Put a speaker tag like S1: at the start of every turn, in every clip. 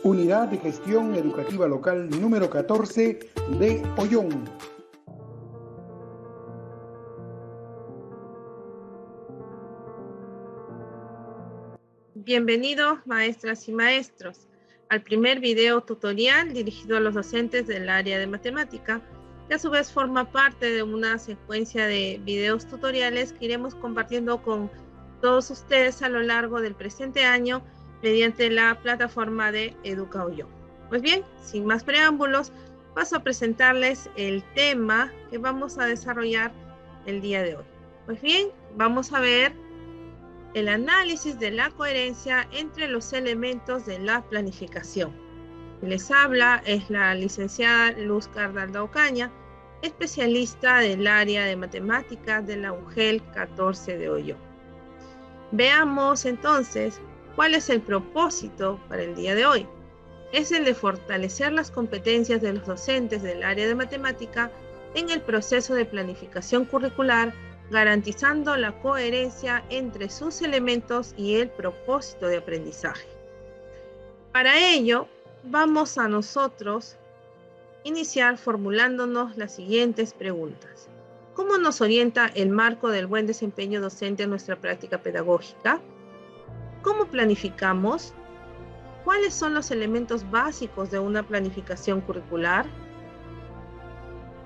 S1: Unidad de Gestión Educativa Local número 14 de Ollón.
S2: Bienvenidos, maestras y maestros, al primer video tutorial dirigido a los docentes del área de matemática, que a su vez forma parte de una secuencia de videos tutoriales que iremos compartiendo con todos ustedes a lo largo del presente año mediante la plataforma de EducaOllón. Pues bien, sin más preámbulos, paso a presentarles el tema que vamos a desarrollar el día de hoy. Pues bien, vamos a ver el análisis de la coherencia entre los elementos de la planificación. Les habla es la licenciada Luz Cardalda Ocaña, especialista del área de matemáticas de la UGEL 14 de Ollón. Veamos entonces cuál es el propósito para el día de hoy. Es el de fortalecer las competencias de los docentes del área de matemática en el proceso de planificación curricular, garantizando la coherencia entre sus elementos y el propósito de aprendizaje. Para ello, vamos a nosotros iniciar formulándonos las siguientes preguntas. ¿Cómo nos orienta el marco del buen desempeño docente en nuestra práctica pedagógica? ¿Cómo planificamos? ¿Cuáles son los elementos básicos de una planificación curricular?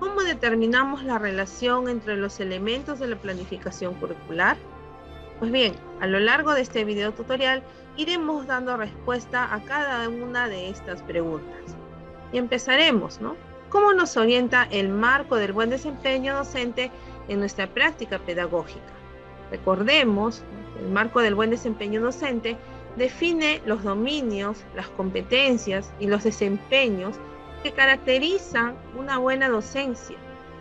S2: ¿Cómo determinamos la relación entre los elementos de la planificación curricular? Pues bien, a lo largo de este video tutorial iremos dando respuesta a cada una de estas preguntas. Y empezaremos, ¿no? ¿Cómo nos orienta el marco del buen desempeño docente en nuestra práctica pedagógica? Recordemos, el marco del buen desempeño docente define los dominios, las competencias y los desempeños que caracterizan una buena docencia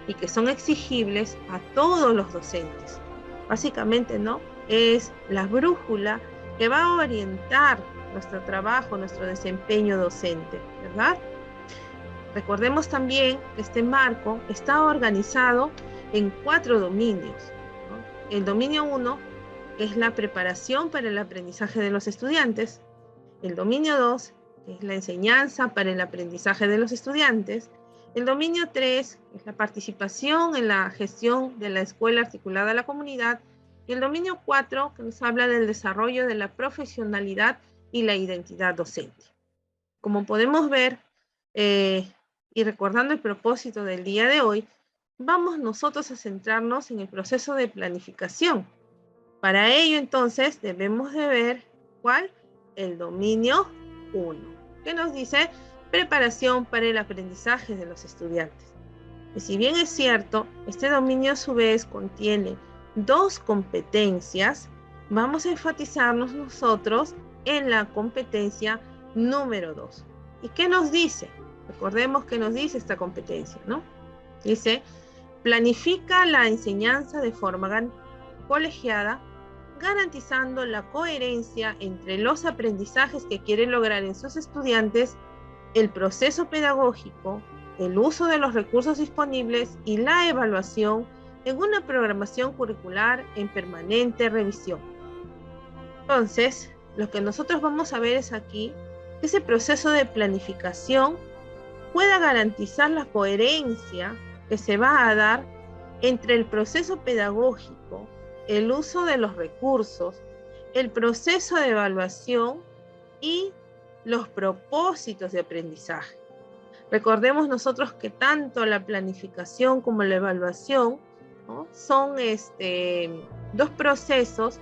S2: y que son exigibles a todos los docentes. Básicamente, ¿no? Es la brújula que va a orientar nuestro trabajo, nuestro desempeño docente, ¿verdad? Recordemos también que este marco está organizado en 4 dominios, ¿no? El dominio 1, que es la preparación para el aprendizaje de los estudiantes. El dominio 2, que es la enseñanza para el aprendizaje de los estudiantes. El dominio 3 es la participación en la gestión de la escuela articulada a la comunidad. Y el dominio 4, que nos habla del desarrollo de la profesionalidad y la identidad docente. Como podemos ver, y recordando el propósito del día de hoy, vamos nosotros a centrarnos en el proceso de planificación. Para ello, entonces, debemos de ver ¿cuál? El dominio 1, que nos dice preparación para el aprendizaje de los estudiantes. Y si bien es cierto, este dominio a su vez contiene 2 competencias, vamos a enfatizarnos nosotros en la competencia número 2. ¿Y qué nos dice? Recordemos que nos dice esta competencia, ¿no? Dice, planifica la enseñanza de forma colegiada, garantizando la coherencia entre los aprendizajes que quiere lograr en sus estudiantes, el proceso pedagógico, el uso de los recursos disponibles y la evaluación en una programación curricular en permanente revisión. Entonces, lo que nosotros vamos a ver es aquí que ese proceso de planificación pueda garantizar la coherencia que se va a dar entre el proceso pedagógico, el uso de los recursos, el proceso de evaluación y los propósitos de aprendizaje. Recordemos nosotros que tanto la planificación como la evaluación, ¿no? Son 2 procesos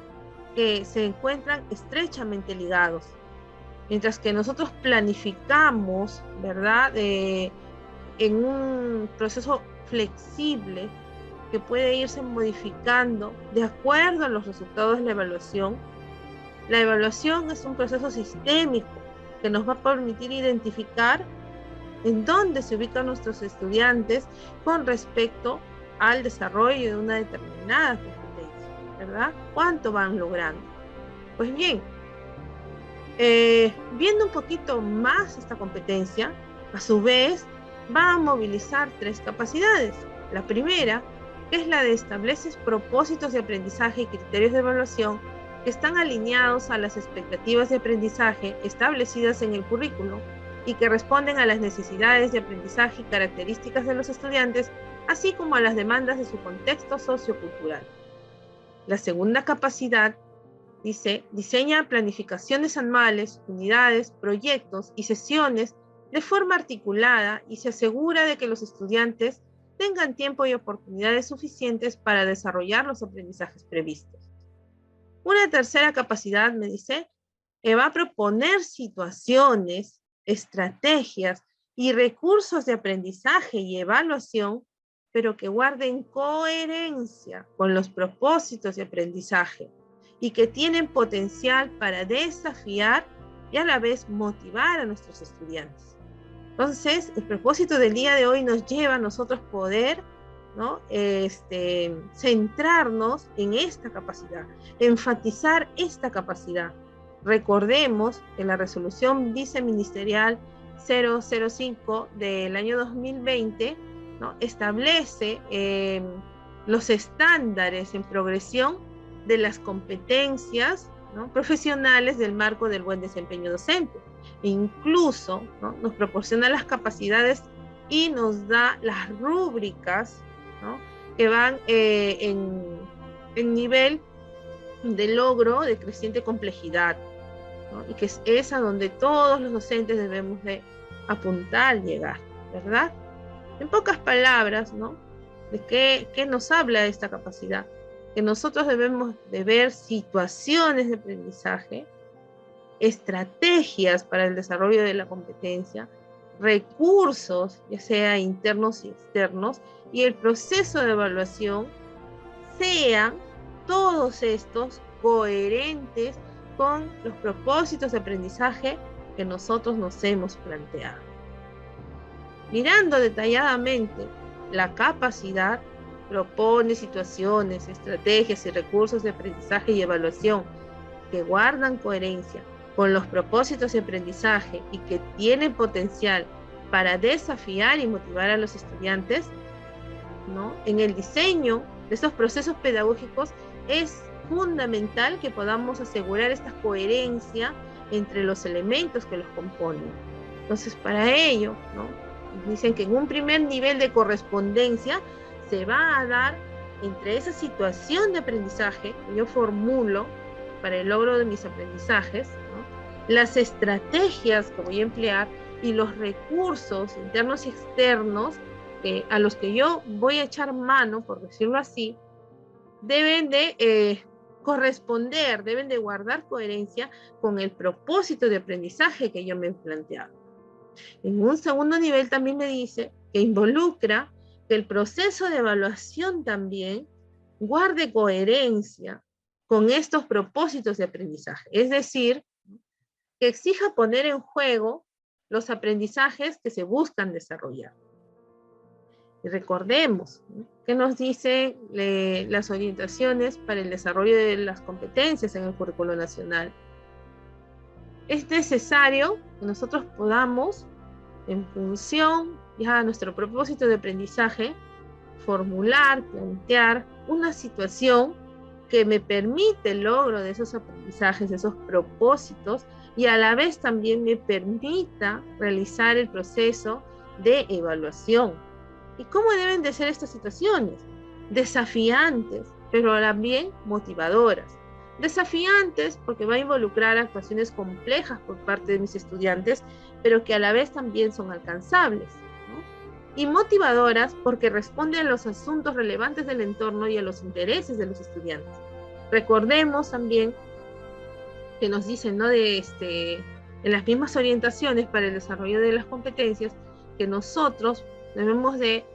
S2: que se encuentran estrechamente ligados. Mientras que nosotros planificamos, ¿verdad? En un proceso flexible que puede irse modificando de acuerdo a los resultados de la evaluación. La evaluación es un proceso sistémico que nos va a permitir identificar en dónde se ubican nuestros estudiantes con respecto al desarrollo de una determinada competencia, ¿verdad? ¿Cuánto van logrando? Pues bien, viendo un poquito más esta competencia, a su vez va a movilizar 3 capacidades. La primera, que es la de establecer propósitos de aprendizaje y criterios de evaluación que están alineados a las expectativas de aprendizaje establecidas en el currículo y que responden a las necesidades de aprendizaje y características de los estudiantes, así como a las demandas de su contexto sociocultural. La segunda capacidad dice, diseña planificaciones anuales, unidades, proyectos y sesiones de forma articulada y se asegura de que los estudiantes tengan tiempo y oportunidades suficientes para desarrollar los aprendizajes previstos. Una tercera capacidad, me dice, va a proponer situaciones, estrategias y recursos de aprendizaje y evaluación, pero que guarden coherencia con los propósitos de aprendizaje y que tienen potencial para desafiar y a la vez motivar a nuestros estudiantes. Entonces, el propósito del día de hoy nos lleva a nosotros poder, ¿no? Centrarnos en esta capacidad, enfatizar esta capacidad. Recordemos que la resolución viceministerial 005 del año 2020, ¿no? Establece los estándares en progresión de las competencias, ¿no? profesionales del marco del buen desempeño docente. E incluso, ¿no? nos proporciona las capacidades y nos da las rúbricas, ¿no? que van en nivel de logro de creciente complejidad, ¿no? y que es a donde todos los docentes debemos de apuntar, llegar, ¿verdad? En pocas palabras, ¿no? ¿De qué nos habla esta capacidad? Que nosotros debemos de ver situaciones de aprendizaje, estrategias para el desarrollo de la competencia, recursos, ya sea internos y externos, y el proceso de evaluación sean todos estos coherentes con los propósitos de aprendizaje que nosotros nos hemos planteado. Mirando detalladamente la capacidad, propone situaciones, estrategias y recursos de aprendizaje y evaluación que guardan coherencia con los propósitos de aprendizaje y que tienen potencial para desafiar y motivar a los estudiantes, ¿no? En el diseño de estos procesos pedagógicos es fundamental que podamos asegurar esta coherencia entre los elementos que los componen. Entonces, para ello, ¿no? Dicen que en un primer nivel de correspondencia se va a dar entre esa situación de aprendizaje que yo formulo para el logro de mis aprendizajes, ¿no? las estrategias que voy a emplear y los recursos internos y externos a los que yo voy a echar mano, por decirlo así, deben de corresponder, deben de guardar coherencia con el propósito de aprendizaje que yo me he planteado. En un segundo nivel también me dice que involucra que el proceso de evaluación también guarde coherencia con estos propósitos de aprendizaje. Es decir, que exija poner en juego los aprendizajes que se buscan desarrollar. Y recordemos, ¿no? que nos dicen las orientaciones para el desarrollo de las competencias en el currículo nacional. Es necesario que nosotros podamos, en función ya a nuestro propósito de aprendizaje, formular, plantear una situación que me permite el logro de esos aprendizajes, de esos propósitos, y a la vez también me permita realizar el proceso de evaluación. ¿Y cómo deben de ser estas situaciones? Desafiantes, pero también motivadoras. Desafiantes porque va a involucrar actuaciones complejas por parte de mis estudiantes, pero que a la vez también son alcanzables, ¿no? Y motivadoras porque responden a los asuntos relevantes del entorno y a los intereses de los estudiantes. Recordemos también que nos dicen, ¿no? en las mismas orientaciones para el desarrollo de las competencias, que nosotros debemos de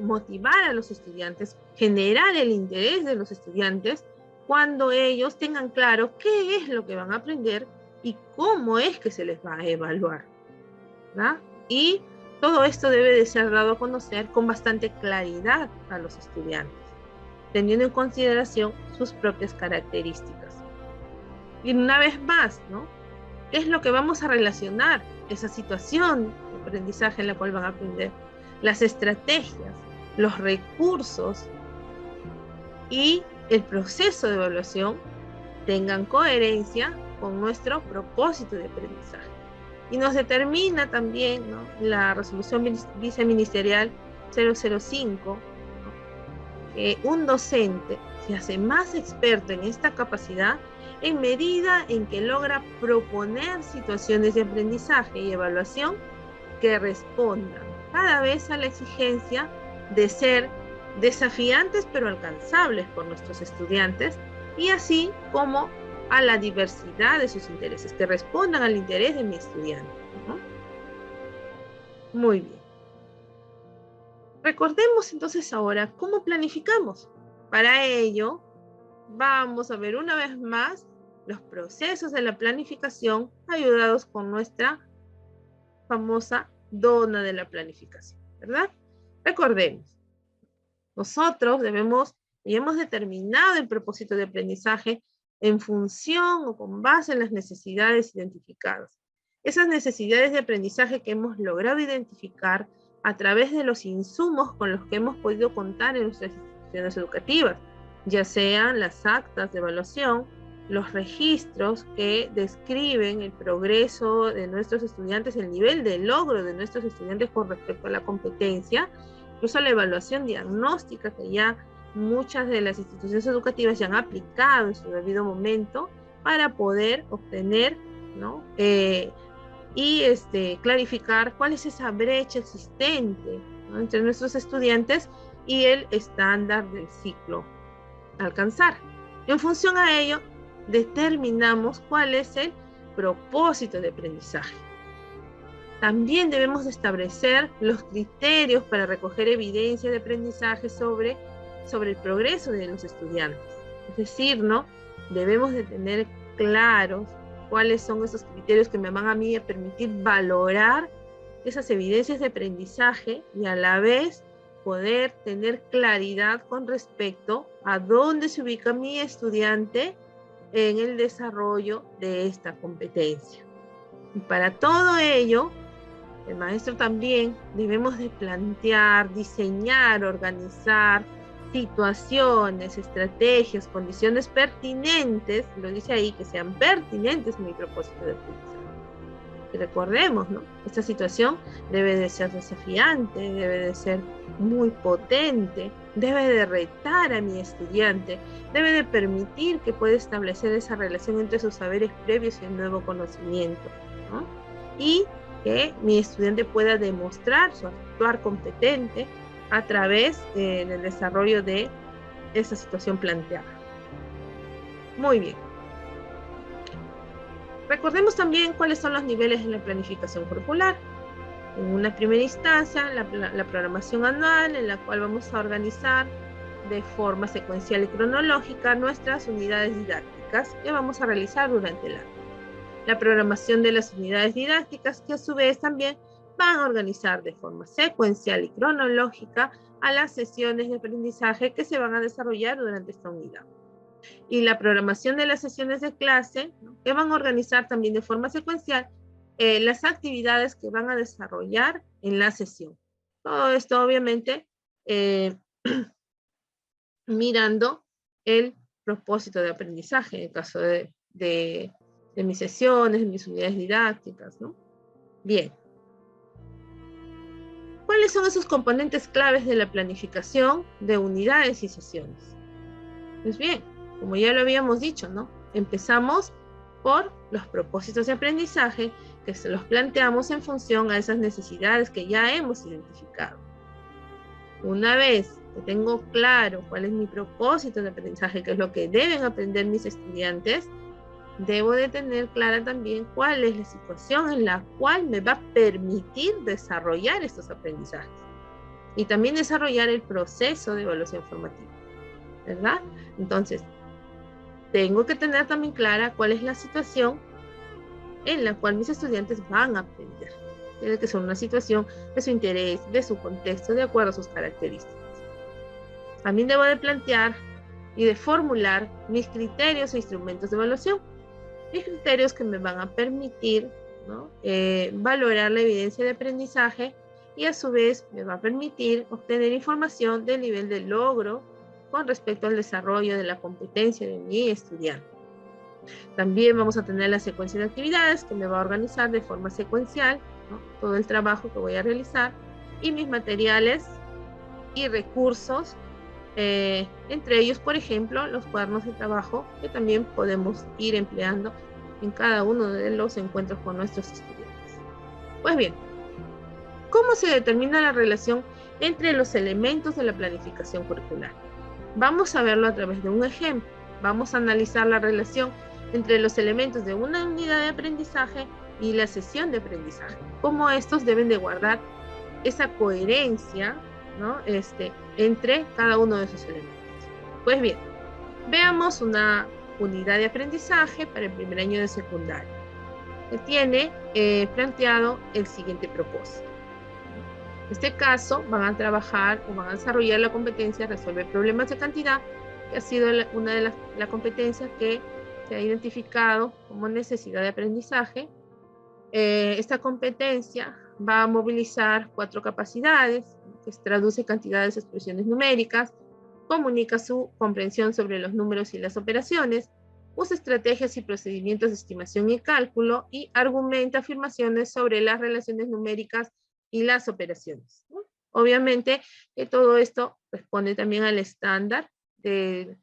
S2: motivar a los estudiantes, generar el interés de los estudiantes cuando ellos tengan claro qué es lo que van a aprender y cómo es que se les va a evaluar, ¿verdad? Y todo esto debe de ser dado a conocer con bastante claridad a los estudiantes, teniendo en consideración sus propias características. Y una vez más, ¿no? ¿Qué es lo que vamos a relacionar? Esa situación de aprendizaje en la cual van a aprender. Las estrategias, los recursos y el proceso de evaluación tengan coherencia con nuestro propósito de aprendizaje. Y nos determina también, ¿no?, la resolución viceministerial 005, ¿no?, que un docente se hace más experto en esta capacidad en medida en que logra proponer situaciones de aprendizaje y evaluación que respondan cada vez a la exigencia de ser desafiantes pero alcanzables por nuestros estudiantes, y así como a la diversidad de sus intereses, que respondan al interés de mi estudiante, ¿no? Muy bien. Recordemos entonces ahora cómo planificamos. Para ello, vamos a ver una vez más los procesos de la planificación ayudados con nuestra famosa dona de la planificación, ¿verdad? Recordemos, nosotros hemos determinado el propósito de aprendizaje en función o con base en las necesidades identificadas. Esas necesidades de aprendizaje que hemos logrado identificar a través de los insumos con los que hemos podido contar en nuestras instituciones educativas, ya sean las actas de evaluación, los registros que describen el progreso de nuestros estudiantes, el nivel de logro de nuestros estudiantes con respecto a la competencia, incluso la evaluación diagnóstica que ya muchas de las instituciones educativas ya han aplicado en su debido momento para poder obtener, ¿no?, clarificar cuál es esa brecha existente, ¿no?, entre nuestros estudiantes y el estándar del ciclo a alcanzar. En función a ello, determinamos cuál es el propósito de aprendizaje. También debemos establecer los criterios para recoger evidencia de aprendizaje sobre el progreso de los estudiantes. Es decir, ¿no?, debemos de tener claros cuáles son esos criterios que me van a mí a permitir valorar esas evidencias de aprendizaje y a la vez poder tener claridad con respecto a dónde se ubica mi estudiante en el desarrollo de esta competencia. Y para todo ello, el maestro también debemos de plantear, diseñar, organizar situaciones, estrategias, condiciones pertinentes, lo dice ahí, que sean pertinentes a mi propósito de aprendizaje. Y recordemos, ¿no?, esta situación debe de ser desafiante, debe de ser muy potente, debe de retar a mi estudiante, debe de permitir que pueda establecer esa relación entre sus saberes previos y el nuevo conocimiento, ¿no?, y que mi estudiante pueda demostrar su actuar competente a través del desarrollo de esa situación planteada. Muy bien. Recordemos también cuáles son los niveles de la planificación curricular. En una primera instancia, la programación anual, en la cual vamos a organizar de forma secuencial y cronológica nuestras unidades didácticas que vamos a realizar durante el año. La programación de las unidades didácticas, que a su vez también van a organizar de forma secuencial y cronológica a las sesiones de aprendizaje que se van a desarrollar durante esta unidad. Y la programación de las sesiones de clase, ¿no?, que van a organizar también de forma secuencial las actividades que van a desarrollar en la sesión. Todo esto obviamente mirando el propósito de aprendizaje en el caso de mis sesiones, de mis unidades didácticas, ¿no? Bien. ¿Cuáles son esos componentes claves de la planificación de unidades y sesiones? Pues bien, como ya lo habíamos dicho, ¿no?, empezamos por los propósitos de aprendizaje que se los planteamos en función a esas necesidades que ya hemos identificado. Una vez que tengo claro cuál es mi propósito de aprendizaje, qué es lo que deben aprender mis estudiantes, debo de tener clara también cuál es la situación en la cual me va a permitir desarrollar estos aprendizajes y también desarrollar el proceso de evaluación formativa, ¿verdad? Entonces, tengo que tener también clara cuál es la situación en la cual mis estudiantes van a aprender. Tiene que ser una situación de su interés, de su contexto, de acuerdo a sus características. También debo de plantear y de formular mis criterios e instrumentos de evaluación. Mis criterios que me van a permitir, ¿no?, valorar la evidencia de aprendizaje y a su vez me va a permitir obtener información del nivel de logro con respecto al desarrollo de la competencia de mi estudiante. También vamos a tener la secuencia de actividades que me va a organizar de forma secuencial, ¿no? Todo el trabajo que voy a realizar y mis materiales y recursos, entre ellos, por ejemplo, los cuadernos de trabajo que también podemos ir empleando en cada uno de los encuentros con nuestros estudiantes. Pues bien, ¿cómo se determina la relación entre los elementos de la planificación curricular? Vamos a verlo a través de un ejemplo. Vamos a analizar la relación entre los elementos de una unidad de aprendizaje y la sesión de aprendizaje. Cómo estos deben de guardar esa coherencia, ¿no? Entre cada uno de esos elementos. Pues bien, veamos una unidad de aprendizaje para el primer año de secundaria, que tiene planteado el siguiente propósito. En este caso, van a trabajar o van a desarrollar la competencia resolver problemas de cantidad, que ha sido una de las competencias que se ha identificado como necesidad de aprendizaje. Esta competencia va a movilizar 4 capacidades, que se traduce cantidades de expresiones numéricas, comunica su comprensión sobre los números y las operaciones, usa estrategias y procedimientos de estimación y cálculo, y argumenta afirmaciones sobre las relaciones numéricas y las operaciones, ¿no? Obviamente que todo esto responde también al estándar del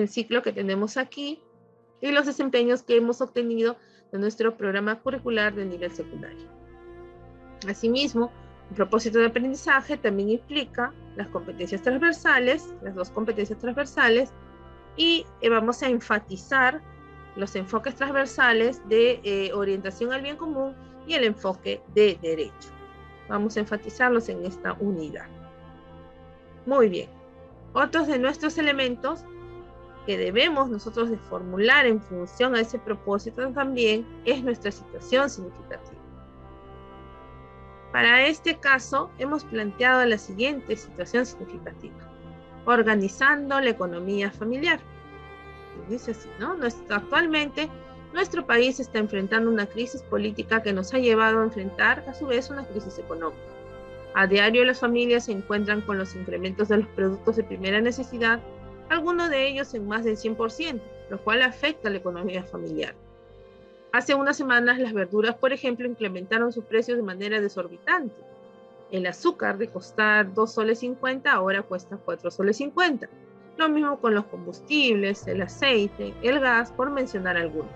S2: ciclo que tenemos aquí y los desempeños que hemos obtenido de nuestro programa curricular de nivel secundario. Asimismo, el propósito de aprendizaje también implica las competencias transversales, las 2 competencias transversales, y vamos a enfatizar los enfoques transversales de orientación al bien común y el enfoque de derecho. Vamos a enfatizarlos en esta unidad. Muy bien. Otros de nuestros elementos que debemos nosotros de formular en función a ese propósito también es nuestra situación significativa. Para este caso, hemos planteado la siguiente situación significativa: organizando la economía familiar. Dice así, ¿no? Actualmente, nuestro país está enfrentando una crisis política que nos ha llevado a enfrentar, a su vez, una crisis económica. A diario, las familias se encuentran con los incrementos de los productos de primera necesidad, algunos de ellos en más del 100%, lo cual afecta a la economía familiar. Hace unas semanas, las verduras, por ejemplo, incrementaron sus precios de manera desorbitante. El azúcar, de costar 2,50 soles, ahora cuesta 4,50 soles. Lo mismo con los combustibles, el aceite, el gas, por mencionar algunos.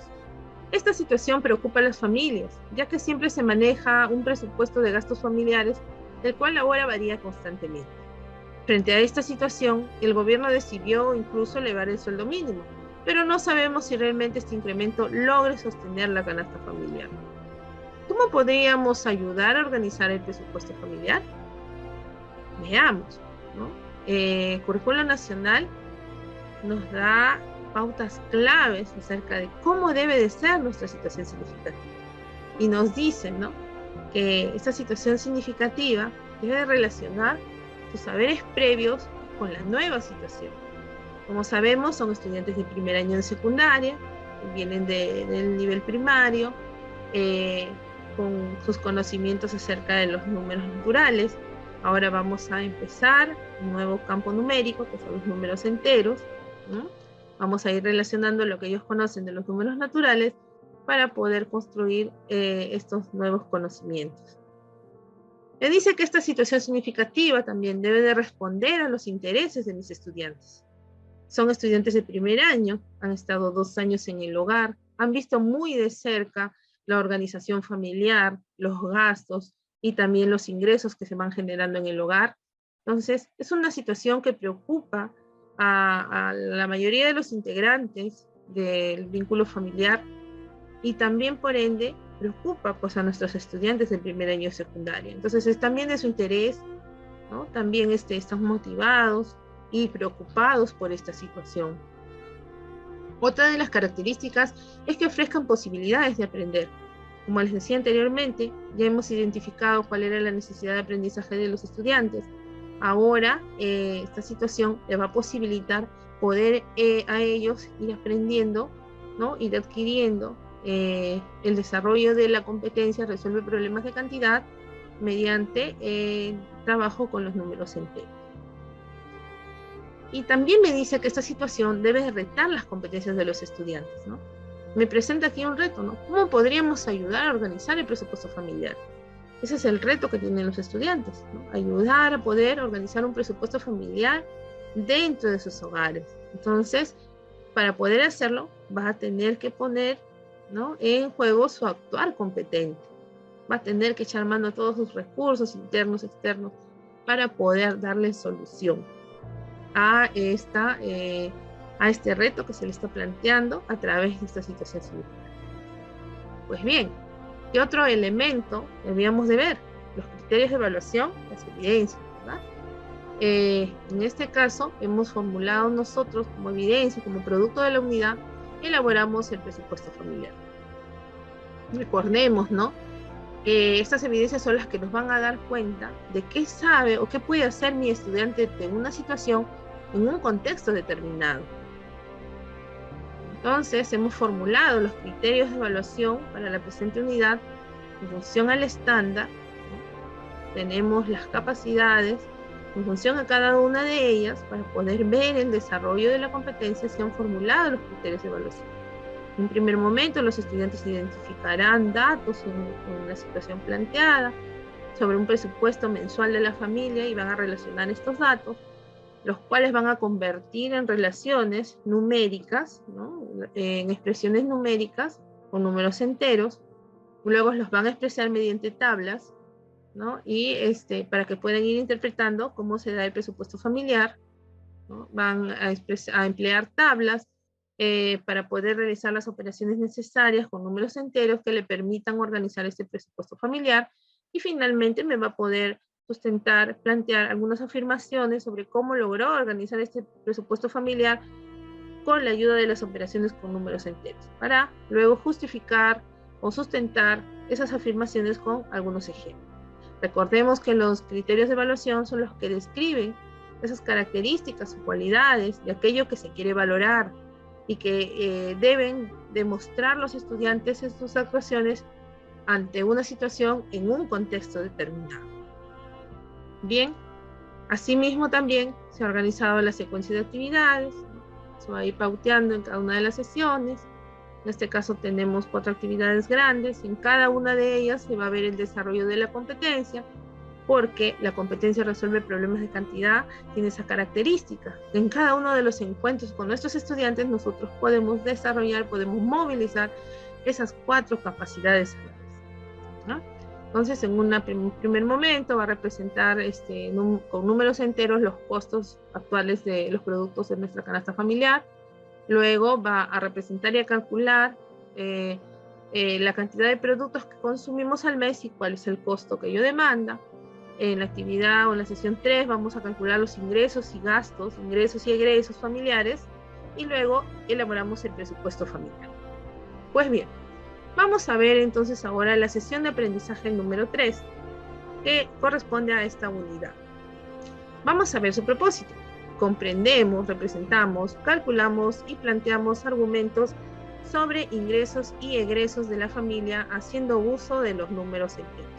S2: Esta situación preocupa a las familias, ya que siempre se maneja un presupuesto de gastos familiares, el cual ahora varía constantemente. Frente a esta situación, el gobierno decidió incluso elevar el sueldo mínimo, pero no sabemos si realmente este incremento logre sostener la canasta familiar. ¿Cómo podríamos ayudar a organizar el presupuesto familiar? Veamos, ¿no? Currículo Nacional nos da pautas claves acerca de cómo debe de ser nuestra situación significativa. Y nos dice, ¿no?, que esta situación significativa debe relacionar sus saberes previos con la nueva situación. Como sabemos, son estudiantes de primer año de secundaria, vienen del nivel primario, con sus conocimientos acerca de los números naturales. Ahora vamos a empezar un nuevo campo numérico, que son los números enteros, ¿no? Vamos a ir relacionando lo que ellos conocen de los números naturales para poder construir estos nuevos conocimientos. Me dice que esta situación significativa también debe de responder a los intereses de mis estudiantes. Son estudiantes de primer año, han estado 2 años en el hogar, han visto muy de cerca la organización familiar, los gastos y también los ingresos que se van generando en el hogar. Entonces, es una situación que preocupa a la mayoría de los integrantes del vínculo familiar y también, por ende, preocupa pues, a nuestros estudiantes del primer año de secundaria. Entonces, es también de su interés, ¿no? También están motivados y preocupados por esta situación. Otra de las características es que ofrezcan posibilidades de aprender. Como les decía anteriormente, ya hemos identificado cuál era la necesidad de aprendizaje de los estudiantes. Ahora, esta situación les va a posibilitar poder a ellos ir aprendiendo, ¿no?, ir adquiriendo el desarrollo de la competencia resuelve problemas de cantidad mediante trabajo con los números enteros. Y también me dice que esta situación debe retar las competencias de los estudiantes, ¿no? me presenta aquí un reto, ¿no? ¿Cómo podríamos ayudar a organizar el presupuesto familiar? Ese es el reto que tienen los estudiantes, ¿no? Ayudar a poder organizar un presupuesto familiar dentro de sus hogares. Entonces, para poder hacerlo, vas a tener que poner, ¿no?, en juego su actuar competente. Va a tener que echar mano a todos sus recursos internos, externos, para poder darle solución a este reto que se le está planteando a través de esta situación simultánea. Pues bien, ¿qué otro elemento debíamos de ver? Los criterios de evaluación, las evidencias, ¿verdad? En este caso, hemos formulado nosotros como evidencia, como producto de la unidad, elaboramos el presupuesto familiar. Recordemos, ¿no?, estas evidencias son las que nos van a dar cuenta de qué sabe o qué puede hacer mi estudiante en una situación, en un contexto determinado. Entonces, hemos formulado los criterios de evaluación para la presente unidad en función al estándar, ¿no? Tenemos las capacidades en función a cada una de ellas para poder ver el desarrollo de la competencia. Se han formulado los criterios de evaluación. En primer momento, los estudiantes identificarán datos en la situación planteada sobre un presupuesto mensual de la familia y van a relacionar estos datos, los cuales van a convertir en relaciones numéricas, ¿no?, en expresiones numéricas o números enteros. Luego los van a expresar mediante tablas, ¿no?, y para que puedan ir interpretando cómo se da el presupuesto familiar, ¿no? Van a emplear tablas para poder realizar las operaciones necesarias con números enteros que le permitan organizar este presupuesto familiar, y finalmente me va a poder sustentar, plantear algunas afirmaciones sobre cómo logró organizar este presupuesto familiar con la ayuda de las operaciones con números enteros, para luego justificar o sustentar esas afirmaciones con algunos ejemplos. Recordemos que los criterios de evaluación son los que describen esas características o cualidades de aquello que se quiere valorar, y que deben demostrar los estudiantes en sus actuaciones ante una situación en un contexto determinado. Bien, asimismo también se ha organizado la secuencia de actividades, se va a ir pauteando en cada una de las sesiones. En este caso tenemos 4 actividades grandes, en cada una de ellas se va a ver el desarrollo de la competencia, porque la competencia resuelve problemas de cantidad, tiene esa característica. En cada uno de los encuentros con nuestros estudiantes nosotros podemos desarrollar, podemos movilizar esas 4 capacidades, ¿no? Entonces, en un primer momento va a representar con números enteros los costos actuales de los productos de nuestra canasta familiar. Luego va a representar y a calcular la cantidad de productos que consumimos al mes y cuál es el costo que ello demanda. En la actividad o en la sesión 3 vamos a calcular los ingresos y gastos, ingresos y egresos familiares, y luego elaboramos el presupuesto familiar. Pues bien, vamos a ver entonces ahora la sesión de aprendizaje número 3, que corresponde a esta unidad. Vamos a ver su propósito. Comprendemos, representamos, calculamos y planteamos argumentos sobre ingresos y egresos de la familia haciendo uso de los números enteros.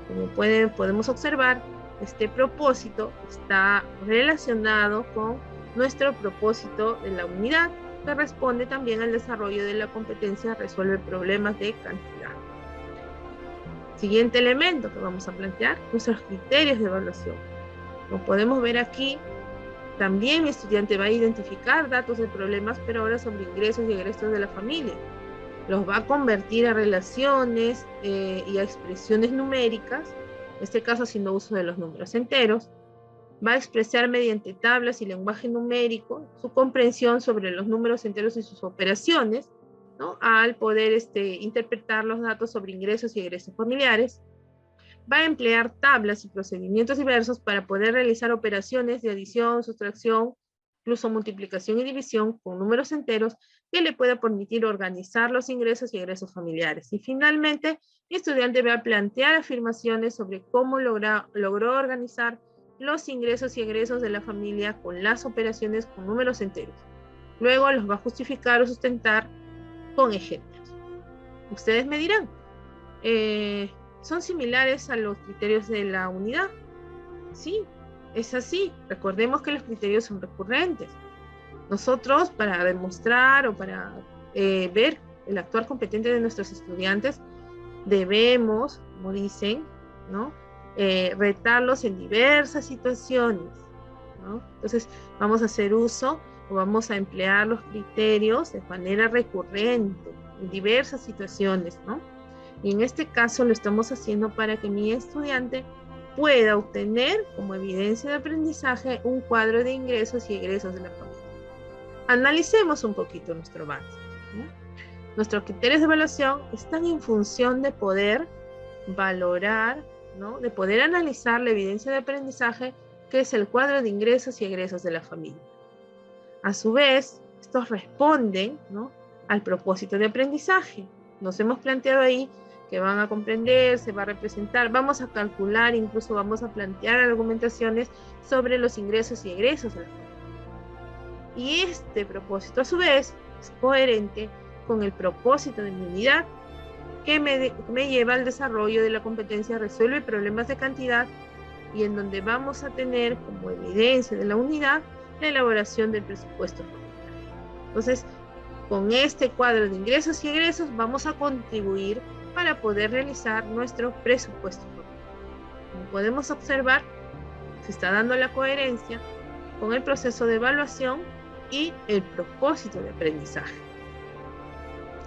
S2: Como podemos observar, este propósito está relacionado con nuestro propósito de la unidad, que responde también al desarrollo de la competencia resuelve problemas de cantidad. Siguiente elemento que vamos a plantear, nuestros criterios de evaluación. Como podemos ver aquí, también mi estudiante va a identificar datos de problemas, pero ahora sobre ingresos y egresos de la familia. Los va a convertir a relaciones y a expresiones numéricas, en este caso haciendo uso de los números enteros. Va a expresar mediante tablas y lenguaje numérico su comprensión sobre los números enteros y sus operaciones, ¿no?, al poder interpretar los datos sobre ingresos y egresos familiares. Va a emplear tablas y procedimientos diversos para poder realizar operaciones de adición, sustracción, incluso multiplicación y división con números enteros, que le pueda permitir organizar los ingresos y egresos familiares. Y finalmente, mi estudiante va a plantear afirmaciones sobre cómo logró organizar los ingresos y egresos de la familia con las operaciones con números enteros. Luego los va a justificar o sustentar con ejemplos. Ustedes me dirán, ¿son similares a los criterios de la unidad? Sí, es así. Recordemos que los criterios son recurrentes. Nosotros, para demostrar o para ver el actuar competente de nuestros estudiantes, debemos, como dicen, ¿no? Retarlos en diversas situaciones, ¿no? Entonces, vamos a hacer uso o vamos a emplear los criterios de manera recurrente en diversas situaciones, ¿no? Y en este caso lo estamos haciendo para que mi estudiante pueda obtener como evidencia de aprendizaje un cuadro de ingresos y egresos de la familia. Analicemos un poquito nuestro avance, ¿no? Nuestros criterios de evaluación están en función de poder valorar, ¿no? De poder analizar la evidencia de aprendizaje que es el cuadro de ingresos y egresos de la familia. A su vez, estos responden, ¿no? Al propósito de aprendizaje. Nos hemos planteado ahí que van a comprender, se va a representar, vamos a calcular, incluso vamos a plantear argumentaciones sobre los ingresos y egresos de la familia. Y este propósito, a su vez, es coherente con el propósito de mi unidad que me lleva al desarrollo de la competencia resuelve problemas de cantidad y en donde vamos a tener como evidencia de la unidad la elaboración del presupuesto familiar. Entonces, con este cuadro de ingresos y egresos vamos a contribuir para poder realizar nuestro presupuesto familiar. Como podemos observar, se está dando la coherencia con el proceso de evaluación y el propósito de aprendizaje.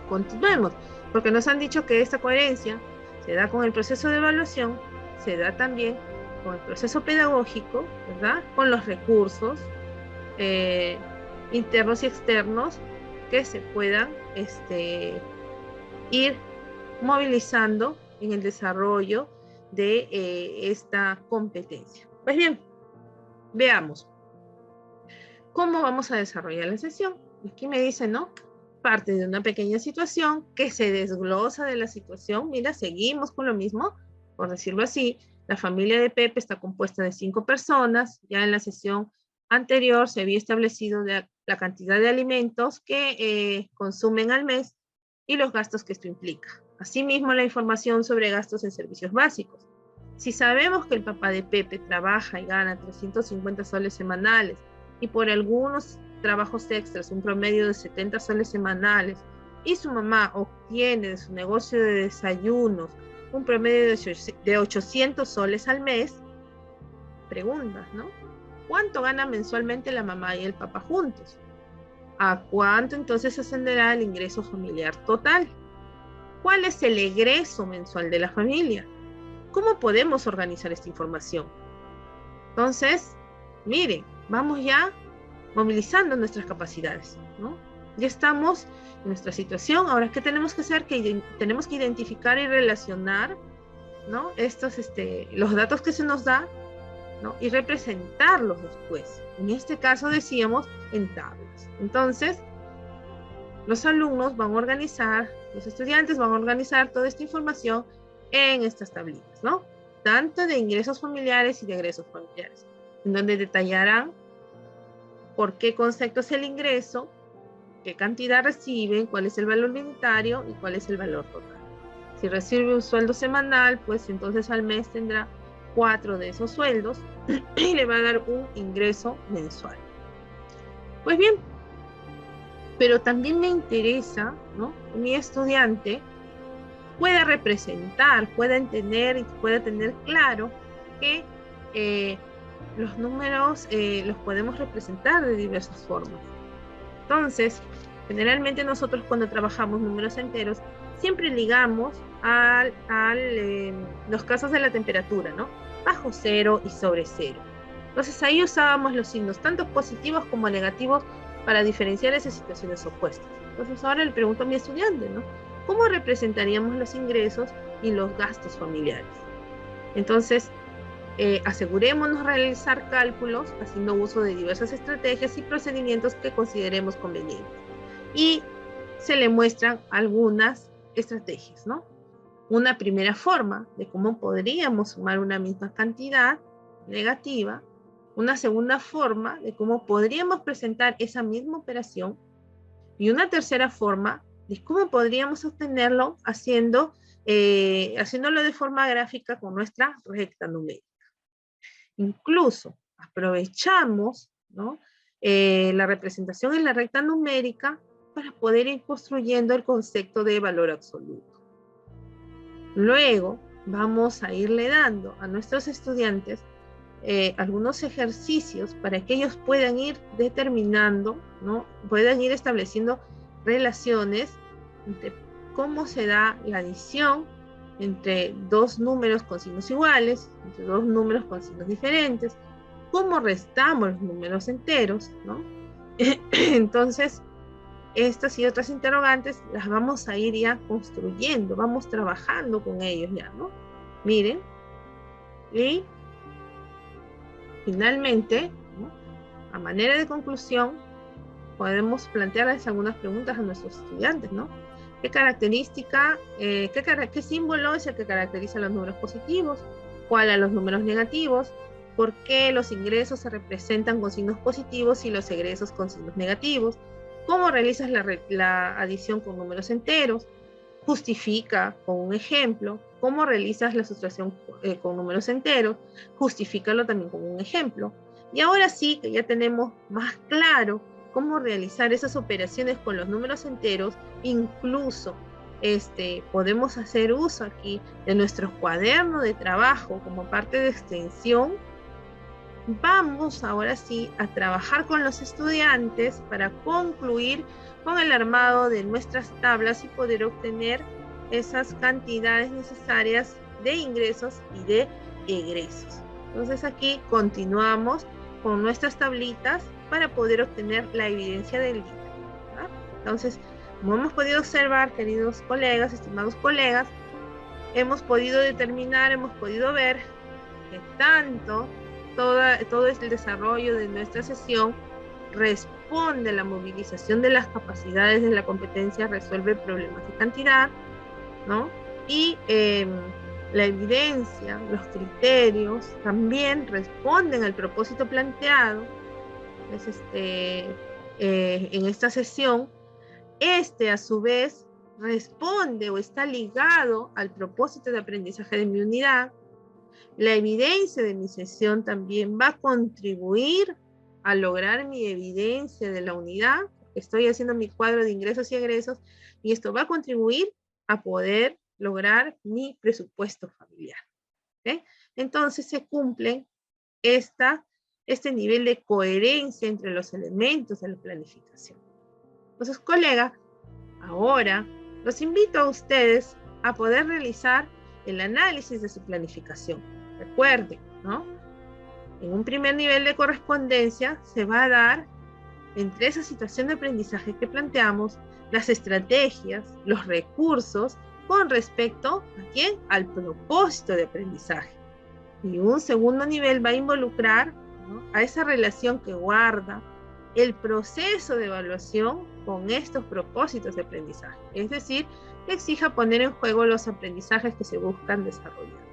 S2: Continuemos, porque nos han dicho que esta coherencia se da con el proceso de evaluación, se da también con el proceso pedagógico, ¿verdad? Con los recursos internos y externos que se puedan ir movilizando en el desarrollo de esta competencia. Pues bien, veamos cómo vamos a desarrollar la sesión. Aquí me dice, ¿no? Parte de una pequeña situación que se desglosa de la situación. Mira, seguimos con lo mismo, por decirlo así. La familia de Pepe está compuesta de 5 personas. Ya en la sesión anterior se había establecido la cantidad de alimentos que consumen al mes y los gastos que esto implica. Asimismo, la información sobre gastos en servicios básicos. Si sabemos que el papá de Pepe trabaja y gana 350 soles semanales y por algunos trabajos extras, un promedio de 70 soles semanales, y su mamá obtiene de su negocio de desayunos un promedio de 800 soles al mes, preguntas, ¿no? ¿Cuánto gana mensualmente la mamá y el papá juntos? ¿A cuánto entonces ascenderá el ingreso familiar total? ¿Cuál es el egreso mensual de la familia? ¿Cómo podemos organizar esta información? Entonces, miren, vamos ya movilizando nuestras capacidades, ¿no? Ya estamos en nuestra situación. Ahora, ¿qué tenemos que hacer? Tenemos que identificar y relacionar, ¿no? Los datos que se nos da, ¿no? Y representarlos después. En este caso decíamos en tablas. Entonces, los alumnos van a organizar, los estudiantes van a organizar toda esta información en estas tablitas, ¿no? Tanto de ingresos familiares y de egresos familiares, en donde detallarán por qué concepto es el ingreso, qué cantidad reciben, cuál es el valor unitario y cuál es el valor total. Si recibe un sueldo semanal, pues entonces al mes tendrá 4 de esos sueldos y le va a dar un ingreso mensual. Pues bien, pero también me interesa, ¿no?, que mi estudiante pueda representar, pueda entender y pueda tener claro que los números los podemos representar de diversas formas. Entonces, generalmente nosotros cuando trabajamos números enteros, siempre ligamos a los casos de la temperatura, ¿no? Bajo cero y sobre cero. Entonces ahí usábamos los signos tanto positivos como negativos para diferenciar esas situaciones opuestas. Entonces ahora le pregunto a mi estudiante, ¿no? ¿Cómo representaríamos los ingresos y los gastos familiares? Entonces, asegurémonos realizar cálculos haciendo uso de diversas estrategias y procedimientos que consideremos convenientes. Y se le muestran algunas estrategias, ¿no? Una primera forma de cómo podríamos sumar una misma cantidad negativa, una segunda forma de cómo podríamos presentar esa misma operación y una tercera forma de cómo podríamos obtenerlo haciéndolo de forma gráfica con nuestra recta numérica. Incluso aprovechamos, ¿no?, la representación en la recta numérica para poder ir construyendo el concepto de valor absoluto. Luego vamos a irle dando a nuestros estudiantes algunos ejercicios para que ellos puedan ir determinando, ¿no? Puedan ir estableciendo relaciones entre cómo se da la adición entre dos números con signos iguales, entre dos números con signos diferentes, cómo restamos los números enteros, ¿no? Entonces, estas y otras interrogantes las vamos a ir ya construyendo, vamos trabajando con ellos ya, ¿no? Miren, y finalmente, ¿no? A manera de conclusión, podemos plantearles algunas preguntas a nuestros estudiantes, ¿no? ¿Qué característica, qué símbolo es el que caracteriza a los números positivos? ¿Cuál a los números negativos? ¿Por qué los ingresos se representan con signos positivos y los egresos con signos negativos? ¿Cómo realizas la adición con números enteros? Justifica con un ejemplo. ¿Cómo realizas la sustracción con números enteros? Justifícalo también con un ejemplo. Y ahora sí que ya tenemos más claro cómo realizar esas operaciones con los números enteros, incluso podemos hacer uso aquí de nuestro cuaderno de trabajo como parte de extensión. Vamos ahora sí a trabajar con los estudiantes para concluir con el armado de nuestras tablas y poder obtener esas cantidades necesarias de ingresos y de egresos. Entonces aquí continuamos con nuestras tablitas para poder obtener la evidencia del día, ¿verdad? Entonces, como hemos podido observar, queridos colegas, estimados colegas, hemos podido determinar, hemos podido ver que todo el desarrollo de nuestra sesión responde a la movilización de las capacidades de la competencia, resuelve problemas de cantidad, ¿no? Y la evidencia, los criterios también responden al propósito planteado en esta sesión. A su vez responde o está ligado al propósito de aprendizaje de mi unidad. La evidencia de mi sesión también va a contribuir a lograr mi evidencia de la unidad. Estoy haciendo mi cuadro de ingresos y egresos y esto va a contribuir a poder lograr mi presupuesto familiar. ¿Okay? Entonces se cumple este nivel de coherencia entre los elementos de la planificación. Entonces, colegas, ahora los invito a ustedes a poder realizar el análisis de su planificación. Recuerden, ¿no? En un primer nivel de correspondencia se va a dar, entre esa situación de aprendizaje que planteamos, las estrategias, los recursos, con respecto ¿a quién? Al propósito de aprendizaje. Y un segundo nivel va a involucrar, ¿no?, a esa relación que guarda el proceso de evaluación con estos propósitos de aprendizaje. Es decir, que exija poner en juego los aprendizajes que se buscan desarrollar.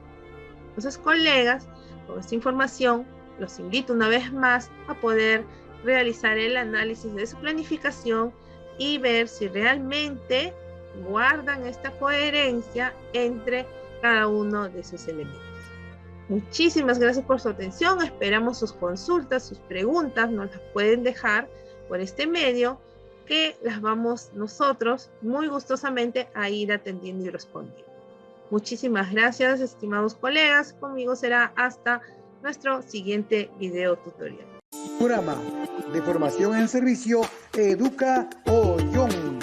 S2: Entonces, colegas, con esta información, los invito una vez más a poder realizar el análisis de su planificación y ver si realmente guardan esta coherencia entre cada uno de sus elementos. Muchísimas gracias por su atención. Esperamos sus consultas, sus preguntas. Nos las pueden dejar por este medio, que las vamos nosotros muy gustosamente a ir atendiendo y respondiendo. Muchísimas gracias, estimados colegas. Conmigo será hasta nuestro siguiente video tutorial.
S1: Programa de formación en servicio Educa Ollón.